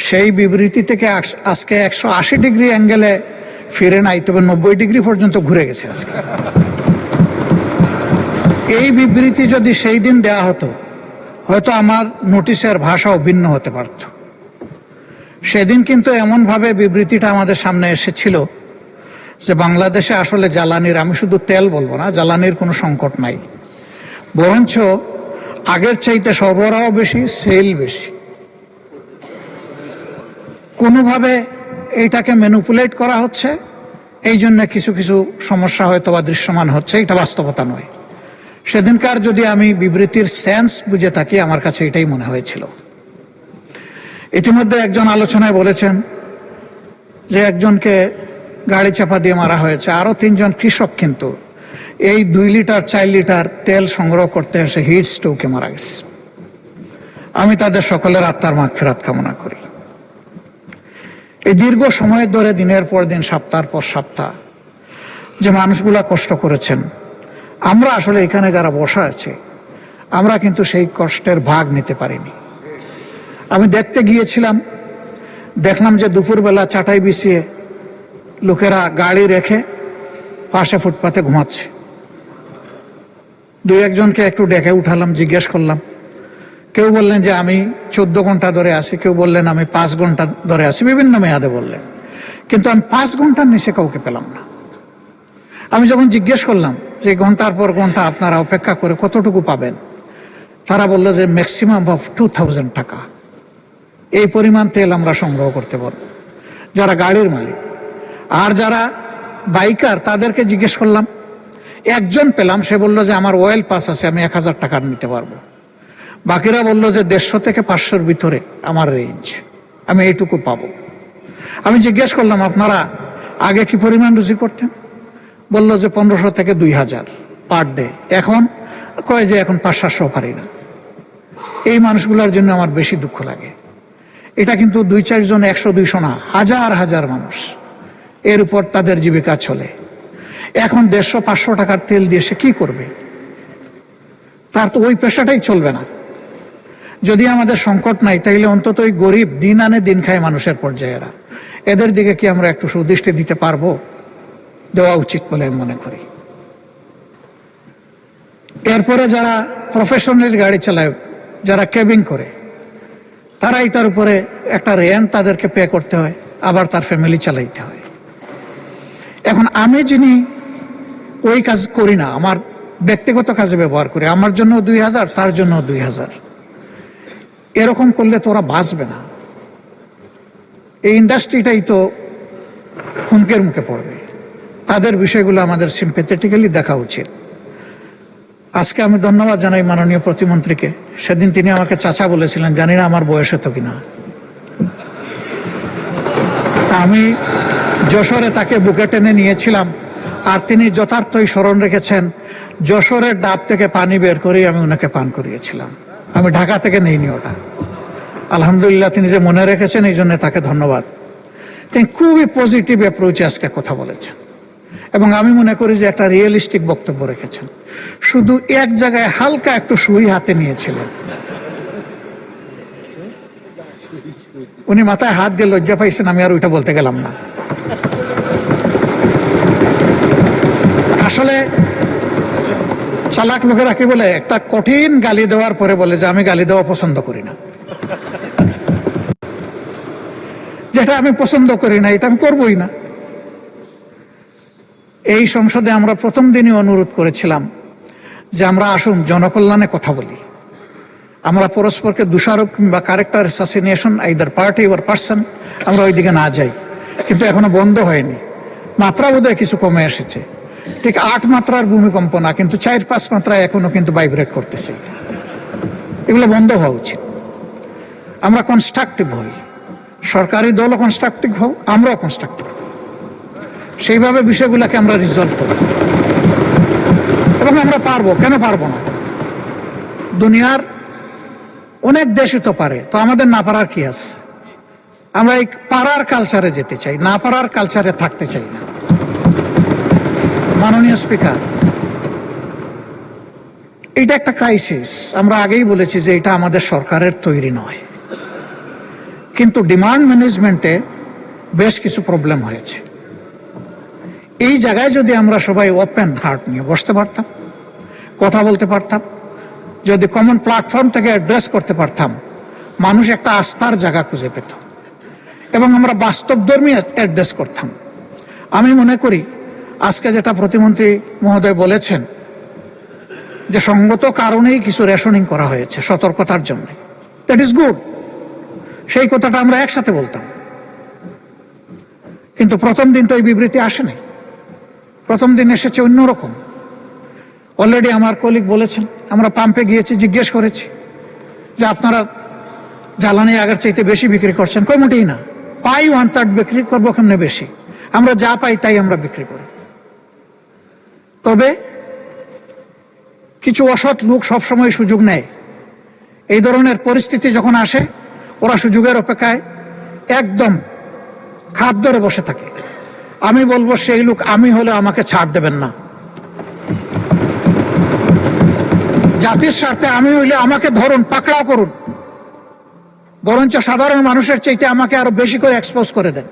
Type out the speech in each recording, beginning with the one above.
সেই বিবৃতি থেকে আজকে 180 ডিগ্রি অ্যাঙ্গেলে ফিরে নাই, তবে 90 ডিগ্রি পর্যন্ত ঘুরে গেছে আজকে। এই বিবৃতি যদি সেই দিন দেয়া হতো, হয়তো আমার নোটিশের ভাষাও ভিন্ন হতে পারত। সেদিন কিন্তু এমনভাবে বিবৃতিটা আমাদের সামনে এসেছিল যে বাংলাদেশে আসলে জ্বালানির, আমি শুধু তেল বলবো না, জ্বালানির কোনো সংকট নাই, বরঞ্চ আগের চাইতে সরবরাহ বেশি, সেল বেশি। কোনোভাবে এইটাকে ম্যানিপুলেট করা হচ্ছে, এই জন্য কিছু কিছু সমস্যা হয়তো বা দৃশ্যমান হচ্ছে, এটা বাস্তবতা নয়। সেদিনকার যদি আমি বিবৃতির সেন্স বুঝে থাকি, আমার কাছে এটাই মনে হয়েছিল। ইতিমধ্যে একজন আলোচনায় বলেছেন যে একজনকে গাড়ি চাপা দিয়ে মারা হয়েছে, আরো 3 জন কৃষক কিন্তু এই 2 লিটার 4 লিটার তেল সংগ্রহ করতে এসে হিট স্ট্রোকে মারা গেছে। আমি তাদের সকলের আত্মার মাগফিরাত কামনা করি। এই দীর্ঘ সময় ধরে দিনের পর দিন, সপ্তাহের পর সপ্তাহ যে মানুষগুলা কষ্ট করেছেন, আমরা আসলে এখানে যারা বসা আছে, আমরা কিন্তু সেই কষ্টের ভাগ নিতে পারিনি। আমি দেখতে গিয়েছিলাম, দেখলাম যে দুপুরবেলা চাটাই বিছিয়ে লোকেরা গাড়ি রেখে পাশে ফুটপাতে ঘুমাচ্ছে। 2-1 জনকে একটু ডেকে উঠালাম, জিজ্ঞেস করলাম। কেউ বললেন যে আমি 14 ঘন্টা ধরে আছি, কেউ বললেন আমি 5 ঘন্টা ধরে আছি, বিভিন্ন মেয়াদে বললেন। কিন্তু আমি 5 ঘন্টার নিচে কাউকে পেলাম না। আমি যখন জিজ্ঞেস করলাম যে ঘন্টার পর ঘন্টা আপনারা অপেক্ষা করে কতটুকু পাবেন, তারা বললো যে ম্যাক্সিমাম অফ 2000 টাকা, এই পরিমাণ তেল আমরা সংগ্রহ করতে পারবো, যারা গাড়ির মালিক। আর যারা বাইকার, তাদেরকে জিজ্ঞেস করলাম, একজন পেলাম, সে বললো যে আমার অয়েল পাস আছে, আমি 1000 টাকার নিতে পারবো। বাকিরা বললো যে 150 থেকে 500-র ভিতরে আমার রেঞ্জ, আমি এইটুকু পাবো। আমি জিজ্ঞেস করলাম আপনারা আগে কি পরিমাণ রুজি করতেন? বললো যে 1500 থেকে 2000 পার ডে। এখন কয় যে এখন 500-700 পারি না। এই মানুষগুলোর জন্য আমার বেশি দুঃখ লাগে। এটা কিন্তু 2-4 জন, 100-200 না, হাজার হাজার মানুষ, এর উপর তাদের জীবিকা চলে। এখন 150-500 টাকার তেল দিয়ে সে কি করবে? তার তো ওই পেশাটাই চলবে না। যদি আমাদের সংকট নাই, তাইলে অন্তত ওই গরিব, দিন আনে দিন খায় মানুষের পর্যায়েরা, এদের দিকে কি আমরা একটু সুদৃষ্টি দিতে পারবো? দেওয়া উচিত বলে আমি মনে করি। এরপরে যারা প্রফেশনাল গাড়ি চালায়, যারা কেবিং করে, তারা এটার উপরে একটা রেন্ট তাদেরকে পে করতে হয়, আবার তার ফ্যামিলি চালাইতে হয়। এখন আমি যিনি ওই কাজ করি না, আমার ব্যক্তিগত কাজে ব্যবহার করি, আমার জন্য 2000, তার জন্য 2000, এরকম করলে তো ওরা বাঁচবে না। এই ইন্ডাস্ট্রিটাই তো হুমকের মুখে পড়বে। তাদের বিষয়গুলো আমাদের সিম্প্যাথেটিক্যালি দেখা উচিত। আজকে আমি ধন্যবাদ জানাই মাননীয় প্রতিমন্ত্রীকে। সেদিন তিনি আমাকে চাচা বলেছিলেন, জানি না আমার বয়স হতো কিনা। আমি যশোরে তাকে বুকে টেনে নিয়েছিলাম, আর তিনি যথার্থই স্মরণ রেখেছেন, যশোরের ডাব থেকে পানি বের করে আমি ওনাকে পান করিয়েছিলাম। আমি ঢাকা থেকে নেইনি ওটা। আলহামদুলিল্লাহ, তিনি যে মনে রেখেছেন, এই জন্য তাকে ধন্যবাদ। তিনি খুবই পজিটিভ অ্যাপ্রোচে আজকে কথা বলেছেন, এবং আমি মনে করি যে একটা রিয়েলিস্টিক বক্তব্য রেখেছেন। শুধু এক জায়গায় হালকা একটু সুই হাতে নিয়েছিলেন, উনি মাথায় হাত দিয়ে লজ্জা পাইছেন, আমি আর ওইটা বলতে গেলাম না। আসলে চালাক লোকেরা কি বলে, একটা কঠিন গালি দেওয়ার পরে বলে যে আমি গালি দেওয়া পছন্দ করি না। যেটা আমি পছন্দ করি না, এটা আমি করবই না। এই সংসদে আমরা প্রথম দিনই অনুরোধ করেছিলাম যে আমরা আসুন জনকল্যাণে কথা বলি, আমরা পরস্পরকে দোষারোপ কিংবা character assassination, either party or person, আমরা ওই দিকে না যাই। কিন্তু এখনো বন্ধ হয়নি। মাত্রা বোধহয় কিছু কমে এসেছে, ঠিক 8 মাত্রার ভূমিকম্প না, কিন্তু 4-5 মাত্রায় এখনো কিন্তু ভাইব্রেট করতেছে। এগুলো বন্ধ হওয়া উচিত। আমরা কনস্ট্রাকটিভ হই, সরকারি দলও কনস্ট্রাকটিভ হোক, আমরাও কনস্ট্রাকটিভ, সেইভাবে বিষয়গুলোকে আমরা রিজলভ করি। এবং আমরা পারবো, কেন পারবো না? দুনিয়ার অনেক দেশই তো পারে, তো আমাদের না পারার কি আছে? আমরা এই পারার কালচারে যেতে চাই, না পারার কালচারে থাকতে চাই না। মাননীয় স্পিকার, এটা একটা ক্রাইসিস। আমরা আগেই বলেছি যে এটা আমাদের সরকারের তৈরি নয়, কিন্তু ডিমান্ড ম্যানেজমেন্টে বেশ কিছু প্রবলেম হয়েছে। এই জায়গায় যদি আমরা সবাই ওপেন হার্ট নিয়ে বসতে পারতাম, কথা বলতে পারতাম, যদি কমন প্ল্যাটফর্ম থেকে অ্যাড্রেস করতে পারতাম, মানুষ একটা আস্থার জায়গা খুঁজে পেত এবং আমরা বাস্তবধর্মী অ্যাড্রেস করতাম। আমি মনে করি আজকে যেটা প্রতিমন্ত্রী মহোদয় বলেছেন যে সঙ্গত কারণেই কিছু রেশনিং করা হয়েছে সতর্কতার জন্য, দ্যাট ইজ গুড। সেই কথাটা আমরা একসাথে বলতাম, কিন্তু প্রথম দিন তো এই বিবৃতি আসেনি। প্রথম দিন এসেছে অন্যরকম। অলরেডি আমার কলিগ বলেছেন, আমরা পাম্পে গিয়েছি, জিজ্ঞেস করেছি যে আপনারা জ্বালানি আগের চাইতে বেশি বিক্রি করছেন। কই মোটেই না, পাই 1/3 বিক্রি করবো কেমনে বেশি, আমরা যা পাই তাই আমরা বিক্রি করি। তবে কিছু অসৎ লোক সবসময় সুযোগ নেয়। এই ধরনের পরিস্থিতি যখন আসে ওরা সুযোগের অপেক্ষায় একদম খাপ ধরে বসে থাকে। আমি বলবো সেই লোক আমি হলে আমাকে ছাড় দেবেন না। জাতির স্বার্থে আমি হইলে আমাকে ধরুন, পাকড়াও করুন, বরঞ্চ সাধারণ মানুষের চাইতে আমাকে আরো বেশি করে এক্সপোজ করে দেন।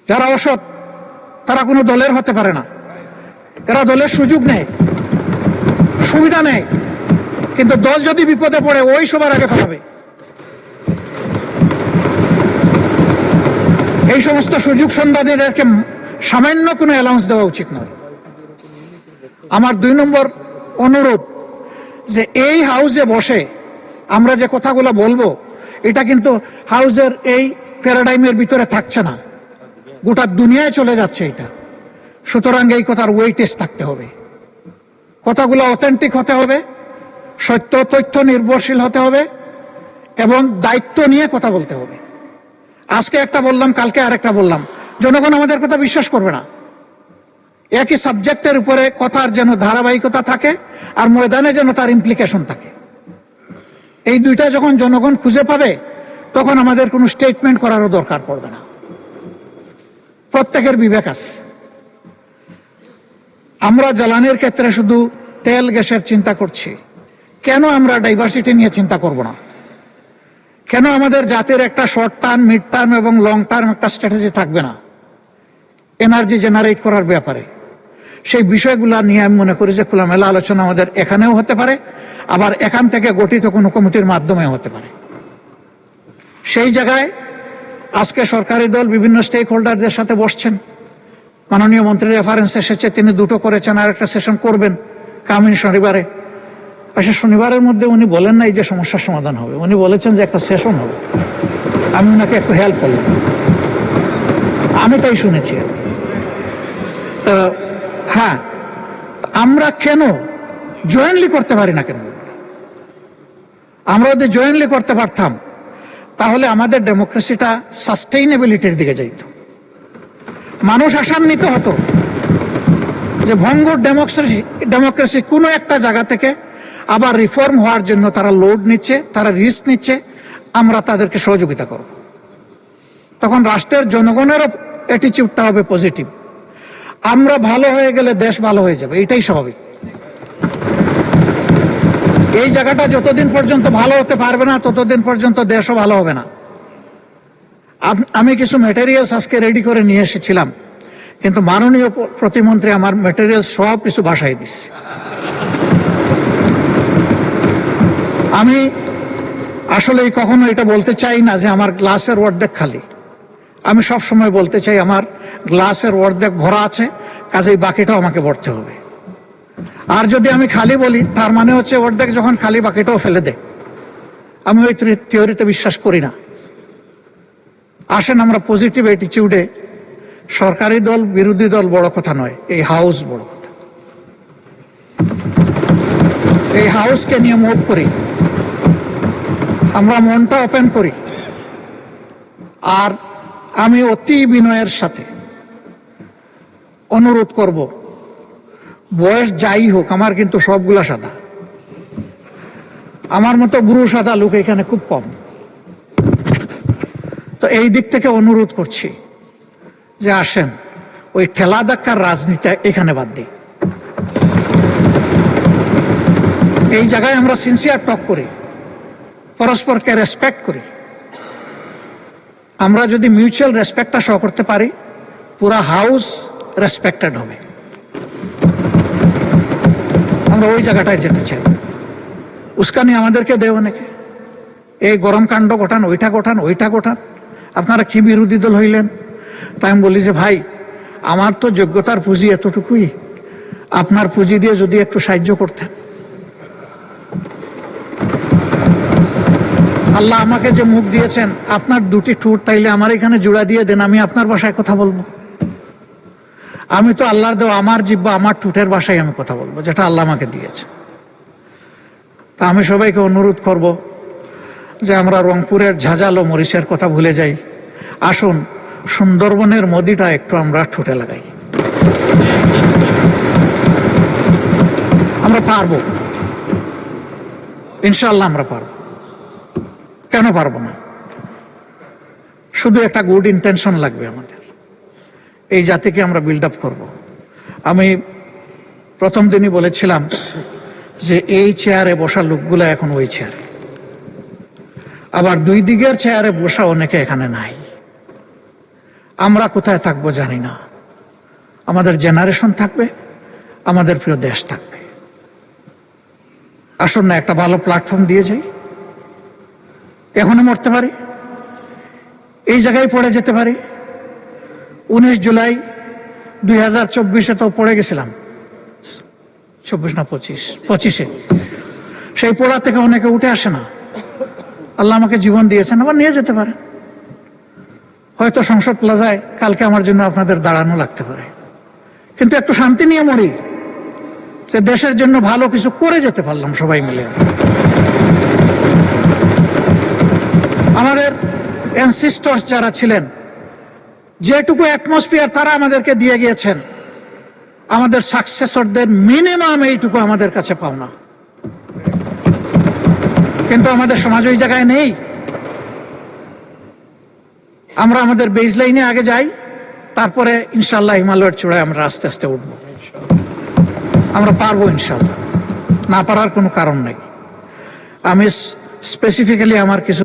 যারা অসৎ তারা কোনো দলের হতে পারে না, এরা দলের সুযোগ নেয়, সুবিধা নেয়, কিন্তু দল যদি বিপদে পড়ে ওই সবার আগে পাঠাবে। এই সমস্ত সুযোগ সন্ধানীদেরকে সামান্য কোনো অ্যালাউন্স দেওয়া উচিত নয়। আমার 2 নম্বর অনুরোধ যে এই হাউসে বসে আমরা যে কথাগুলো বলবো এটা কিন্তু হাউসের এই প্যারাডাইমের ভিতরে থাকছে না, গোটা দুনিয়ায় চলে যাচ্ছে এটা। সুতরাং এই কথার ওয়েটেজ থাকতে হবে, কথাগুলো অথেন্টিক হতে হবে, সত্য তথ্য নির্ভরশীল হতে হবে এবং দায়িত্ব নিয়ে কথা বলতে হবে। আজকে একটা বললাম, কালকে আরেকটা বললাম, জনগণ আমাদের কথা বিশ্বাস করবে না। একই সাবজেক্টের উপরে কথার যেন ধারাবাহিকতা থাকে আর ময়দানে যেন তার ইমপ্লিকেশন থাকে। এই দুইটা যখন জনগণ খুঁজে পাবে তখন আমাদের কোনো স্টেটমেন্ট করারও দরকার পড়বে না। প্রত্যেকের বিবেক আছে। আমরা জ্বালানির ক্ষেত্রে শুধু তেল গ্যাসের চিন্তা করছি, কেন আমরা ডাইভার্সিটি নিয়ে চিন্তা করব না? কেন আমাদের জাতির একটা শর্ট টার্ম, মিড টার্ম এবং লং টার্ম একটা স্ট্র্যাটেজি থাকবে না এনার্জি জেনারেট করার ব্যাপারে? সেই বিষয়গুলো নিয়ে আমি মনে করি যে খোলামেলা আলোচনা আমাদের এখানেও হতে পারে, আবার এখান থেকে গঠিত কোনো কমিটির মাধ্যমেও হতে পারে। সেই জায়গায় আজকে সরকারি দল বিভিন্ন স্টেক হোল্ডারদের সাথে বসছেন। মাননীয় মন্ত্রীর রেফারেন্স এসেছে, তিনি 2টো করেছেন, আর একটা সেশন করবেন কামিং শনিবারে। আচ্ছা, শনিবারের মধ্যে উনি বলেন নাই যে সমস্যার সমাধান হবে, উনি বলেছেন যে একটা সেশন হবে। আমি ওনাকে একটু হেল্প করলাম, আমি তাই শুনেছি। তো হ্যাঁ, আমরা কেন জয়েন্টলি করতে পারি না? কেন আমরা যদি জয়েন্টলি করতে পারতাম তাহলে আমাদের ডেমোক্রেসিটা সাস্টেইনেবিলিটির দিকে যাইত। মানুষ আশান্বিত হতো যে ভঙ্গুর ডেমোক্রেসি কোনো একটা জায়গা থেকে আবার রিফর্ম হওয়ার জন্য তারা লোড নিচ্ছে, তারা রিস্ক নিচ্ছে, আমরা তাদেরকে সহযোগিতা করব। তখন রাষ্ট্রের জনগণেরও অ্যাটিটিউডটা হবে পজিটিভ। আমরা ভালো হয়ে গেলে দেশ ভালো হয়ে যাবে, এটাই স্বাভাবিক। এই জায়গাটা যতদিন পর্যন্ত ভালো হতে পারবে না ততদিন পর্যন্ত দেশও ভালো হবে না। আমি কিছু ম্যাটেরিয়ালস আজকে রেডি করে নিয়ে এসেছিলাম, কিন্তু মাননীয় প্রতিমন্ত্রী আমার ম্যাটেরিয়ালস সব কিছু ভাষায় দিচ্ছে। আমি আসলে কখনো এটা বলতে চাই না যে আমার গ্লাসের অর্ধেক খালি। আমি সব সময় বলতে চাই আমার গ্লাসের অর্ধেক ভরা আছে, কাজেই বাকিটাও আমাকে ভরতে হবে। আর যদি আমি খালি বলি তার মানে হচ্ছে অর্ধেক যখন খালি বাকিটাও ফেলে দে। আমি ওই থিওরিতে বিশ্বাস করি না। আসেন আমরা পজিটিভ অ্যাটিটিউডে, সরকারি দল বিরোধী দল বড় কথা নয়, এই হাউস বড় কথা। এই হাউসকে নিয়ে মুভ করি, আমরা মনটা ওপেন করি। আর আমি অতি বিনয়ের সাথে অনুরোধ করব, বয়স যাই হোক আমার কিন্তু সবগুলা সাদা, আমার মতো বুড়ো সাদা লোক এখানে খুব কম। তো এই দিক থেকে অনুরোধ করছি যে আসেন ওই ঠেলা ধাক্কার রাজনীতি এখানে বাদ দিই। এই জায়গায় আমরা সিনসিয়ার টক করি, পরস্পরকে রেসপেক্ট করি, আমরা যদি মিউচুয়াল রেসপেক্টটা শো করতে পারি, পুরা হাউস রেসপেক্টেড হবে। আমরা ওই জায়গাটায় যেতে চাই। উস্কানি আমাদেরকে দেয় অনেকে, এই গরম কাণ্ড ঘটান, ওইটা ঘটান, ওইটা ঘটান, আপনারা কি বিরোধী দল হইলেন? তাই আমি বলি যে ভাই, আমার তো যোগ্যতার পুঁজি এতটুকুই, আপনার পুঁজি দিয়ে যদি একটু সাহায্য করতেন। আল্লাহ আমাকে যে মুখ দিয়েছেন, আপনার দুটি ঠোঁট, তাইলে আমার এখানে জোড়া দিয়ে দেন, আমি আপনার ভাষায় কথা বলবো। আমি তো আল্লাহর দেওয়া আমার জিহ্বা, আমার ঠোঁটের ভাষায় আমি কথা বলবো, যেটা আল্লাহ আমাকে দিয়েছে। তা আমি সবাইকে অনুরোধ করব যে আমরা রংপুরের ঝাঁঝালো মরিচের কথা ভুলে যাই, আসুন সুন্দরবনের মদিটা একটু আমরা ঠোঁটে লাগাই। আমরা পারবো, ইনশাআল্লাহ আমরা পারবো। কেন পারবো না? শুধু একটা গুড ইন্টেনশন লাগবে আমাদের, এই জাতিকে আমরা বিল্ড আপ করবো। আমি প্রথম দিনই বলেছিলাম যে এই চেয়ারে বসা লোকগুলো এখন ওই চেয়ারে, আবার দুই দিকের চেয়ারে বসা অনেকে এখানে নাই। আমরা কোথায় থাকবো জানি না, আমাদের জেনারেশন থাকবে, আমাদের প্রিয় দেশ থাকবে। আসুন না একটা ভালো প্ল্যাটফর্ম দিয়ে যাই। এখনো মরতে পারি, এই জায়গায় পড়ে যেতে পারি। 19 জুলাই 2024 তো পড়ে গেছিলাম, 24 না 25-এ। সেই পড়া থেকে অনেকে উঠে আসে না। আল্লাহ আমাকে জীবন দিয়েছেন, আবার নিয়ে যেতে পারে। হয়তো সংসদ প্লাজায় কালকে আমার জন্য আপনাদের দাঁড়ানো লাগতে পারে, কিন্তু একটু শান্তি নিয়ে মরি, যে দেশের জন্য ভালো কিছু করে যেতে পারলাম সবাই মিলে। আমাদের অ্যানসিস্টরস যারা ছিলেন, যেটুকু অ্যাটমসফিয়ার তারা আমাদেরকে দিয়ে গিয়েছেন, আমাদের সাকসেসরদের মিনিমাম এইটুকু আমাদের কাছে পাওনা। কিন্তু আমাদের সমাজ ওই জায়গায় নেই। আমরা আমাদের বেজ লাইনে আগে যাই, তারপরে ইনশাল্লাহ হিমালয়ের চূড়ায় আমরা আস্তে আস্তে উঠবো। আমরা পারবো ইনশাল্লাহ, না পারার কোনো কারণ নেই। আমি স্পেসিফিক্যালি আমার কিছু।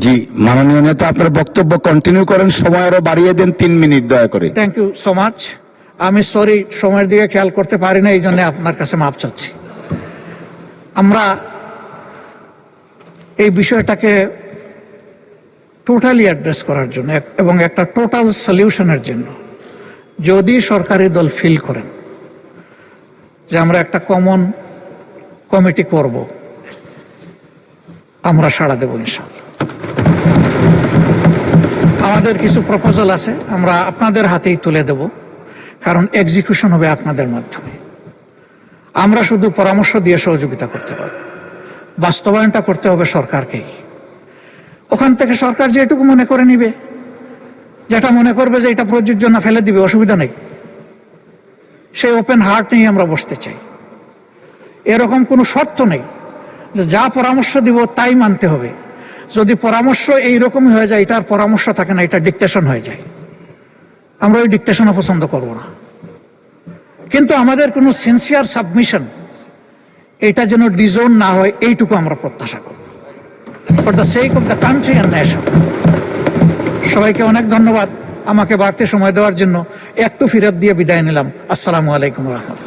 জি মাননীয় নেতা, আপনার বক্তব্য কন্টিনিউ করেন, সময় আরো বাড়িয়ে দেন 3 মিনিট দয়া করে। Thank you so much. আমি সরি, সময়ের দিকে খেয়াল করতে পারি না, এই জন্য আপনার কাছে মাপ চাচ্ছি। আমরা এই বিষয়টাকে টোটালি অ্যাড্রেস করার জন্য এবং একটা টোটাল সলিউশনের জন্য যদি সরকারি দল ফিল করেন যে আমরা একটা কমন কমিটি করব, আমরা সাড়া দেব ইনশাআল্লাহ। আমাদের কিছু প্রপোজাল আছে, আমরা আপনাদের হাতেই তুলে দেব, কারণ এক্সিকিউশন হবে আপনাদের মাধ্যমে। আমরা শুধু পরামর্শ দিয়ে সহযোগিতা করতে পারব, বাস্তবায়নটা করতে হবে সরকারকেই। ওখান থেকে সরকার যেটুকু মনে করে নিবে, যেটা মনে করবে যে এটা প্রযোজ্য না, ফেলে দিবে, অসুবিধা নেই। সেই ওপেন হার্ট নিয়ে আমরা বসতে চাই। এরকম কোনো শর্ত নেই যে যা পরামর্শ দিব তাই মানতে হবে। যদি পরামর্শ এইরকমই হয়ে যায়, এটার পরামর্শ থাকে না, এটা ডিকটেশন হয়ে যায়। আমরা ওই ডিকটেশনও পছন্দ করব না। কিন্তু আমাদের কোনো সিনসিয়ার সাবমিশন এটা যেন ডিজোন না হয়, এইটুকু আমরা প্রত্যাশা করব, for the sake of the country and nation. সবাইকে অনেক ধন্যবাদ আমাকে বাড়তি সময় দেওয়ার জন্য। একটু ফিরত দিয়ে বিদায় নিলাম। আসসালামু আলাইকুম রহমতুল্লাহ।